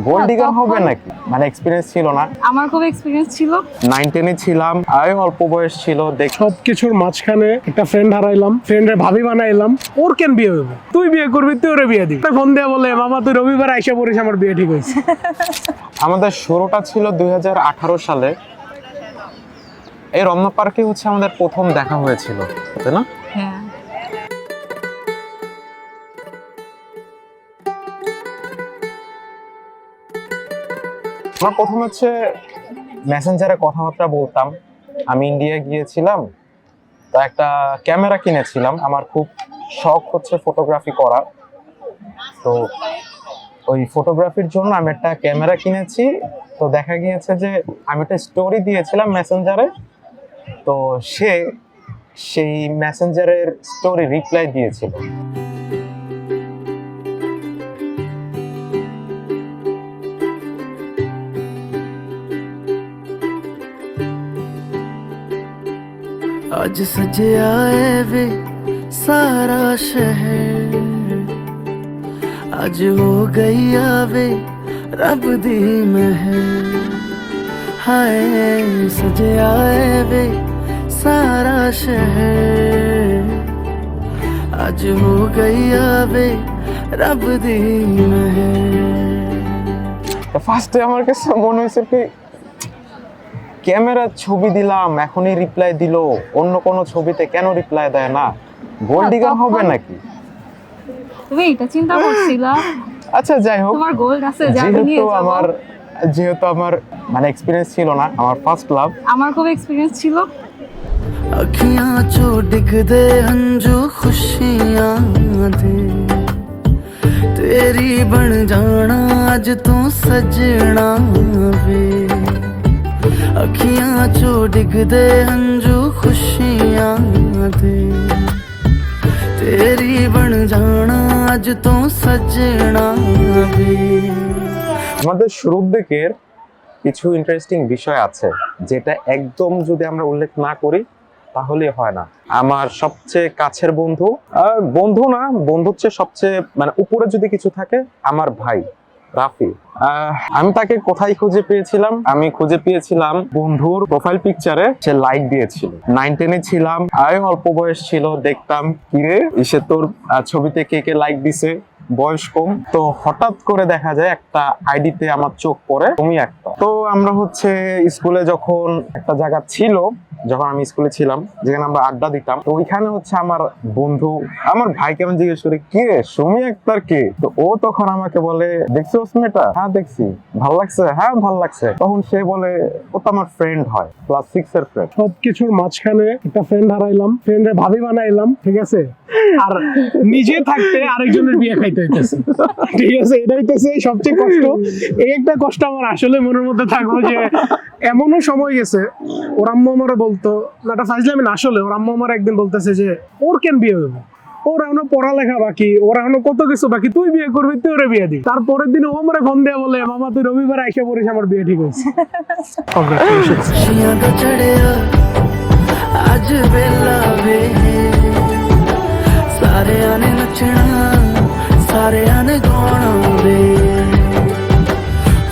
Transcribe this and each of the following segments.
Gold digger হবে নাকি, মানে এক্সপিরিয়েন্স ছিল না। আমার খুব এক্সপিরিয়েন্স ছিল। 9-10 ছিলাম, আমি অল্প বয়স ছিল। সবকিছুর মাঝখানে একটা ফ্রেন্ড হারাইলাম, ফ্রেন্ডের ভাবি বানাইলাম। ওর কেন বিয়ে হইব? তুই বিয়ে করবি, তুই ওরে বিয়ে দিবি। ফোন দিয়ে বলে, মামা তুই রবিবার আইসা পড়িস, আমার বিয়ে ঠিক হয়েছে। আমাদের শুরুটা ছিল 2018 সালে। এই রমনা পার্কে হচ্ছে আমাদের প্রথম দেখা হয়েছিল, তাই না? হ্যাঁ। আমরা প্রথম হচ্ছে মেসেঞ্জারে কথাবার্তা বলতাম। আমি ইন্ডিয়া গিয়েছিলাম, তো একটা ক্যামেরা কিনেছিলাম। আমার খুব শখ হচ্ছে ফটোগ্রাফি করা, তো ওই ফটোগ্রাফির জন্য আমি একটা ক্যামেরা কিনেছি। তো দেখা গিয়েছে যে আমি একটা স্টোরি দিয়েছিলাম মেসেঞ্জারে, তো সে সেই মেসেঞ্জারের স্টোরি রিপ্লাই দিয়েছিল। आज सजे आए वे सारा शहर, आज हो गई आवे रब दी महर। हाय सजे आए वे सारा शहर, आज हो गई आवे रब दी महर। ফার্স্টে আমার কাছে মনে হয়েছে কি, ক্যামেরার ছবি দিলাম, এখনই রিপ্লাই দিল, অন্য কোনো ছবিতে কেন রিপ্লাই দেয় না? গোল্ড ডিগার হবে নাকি? তুমি এটা চিন্তা করছিলা? আচ্ছা যাই হোক, তোমার গোল্ড আছে, যাবে নিয়ে যাও। যেহেতু আমার মানে এক্সপিরিয়েন্স ছিল না, আমার ফার্স্ট লাভ। আমার খুব এক্সপিরিয়েন্স ছিল। अखियां चो डिग दे हंजू खुशियां दे, तेरी बन जाना अज तू सजना वे। अखियां चो डिग दे हंजू खुशियां दे, तेरी बन जाना अज तू सजना वे। আমাদের শুরুর দিকের কিছু ইন্টারেস্টিং বিষয় আছে, যেটা একদম যদি আমরা উল্লেখ না করি তাহলে হয় না। আমার সবচেয়ে কাছের বন্ধু, আর বন্ধু না, বন্ধুর চেয়ে সবচেয়ে মানে উপরে যদি কিছু থাকে, আমার ভাই রাফি। আমি তাকে কোথায় খুঁজে পেয়েছিলাম? আমি খুঁজে পেয়েছিলাম বন্ধুর প্রোফাইল পিকচারে, সে লাইক দিয়েছিল। 9-10 ছিলাম, আমি অল্প বয়স ছিল। দেখতাম কিরে এসে তোর ছবিতে কে কে লাইক দিছে, বয়স কম। তো হঠাৎ করে দেখা যায় একটা আইডিতে আমার চোখ পড়ে, তুমি একটা। তো আমরা হচ্ছে স্কুলে যখন একটা জায়গা ছিল, যখন আমি স্কুলে ছিলাম, যেখানে আমরা আড্ডা দিতাম, তো ওইখানে হচ্ছে আমার বন্ধু আমার ভাইকে আমি জিজ্ঞেস করি, কি রে সুমি আক্তার কে? তো ও তখন আমাকে বলে, দেখছো মেয়েটা? হ্যাঁ দেখছি। ভালো লাগছে? হ্যাঁ ভালো লাগছে। তখন সে বলে, ও তো আমার ফ্রেন্ড হয়, ক্লাস 6 এর ফ্রেন্ড। সবকিছুর মাঝখানে একটা ফ্রেন্ড হারাইলাম, ফ্রেন্ডের ভাবি বানাইলাম, ঠিক আছে? আর নিজে থাকতে আরেকজনের বিয়ে খাইতে হইতেছে, ঠিক আছে? এটা হইতেছে সবচেয়ে কষ্ট। এই একটা কষ্ট আমার আসলে মনের মধ্যে থাকলো যে এমনও সময় গেছে, ওর আম্মু আমার বলতো, না এটা ফাজলামি না, আসলে ওর আম্মু আমার একদিন বলতেছে যে ওর কেন বিয়ে হইব, ওর এখনো পড়ালেখা বাকি, ওর এখনো কত কিছু বাকি, তুই বিয়ে করবি, তুই ওরে বিয়ে দিবি। তারপরের দিন ও আমার ফোন দিয়ে বলে, মামা তুই রবিবার আইসা পড়িস, আমার বিয়ে ঠিক হয়েছে। खुशियां दा चढ़िया अज वेला वे, सारे आने नचना, सारे आने गाना वे।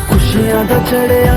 खुशियां दा चढ़िया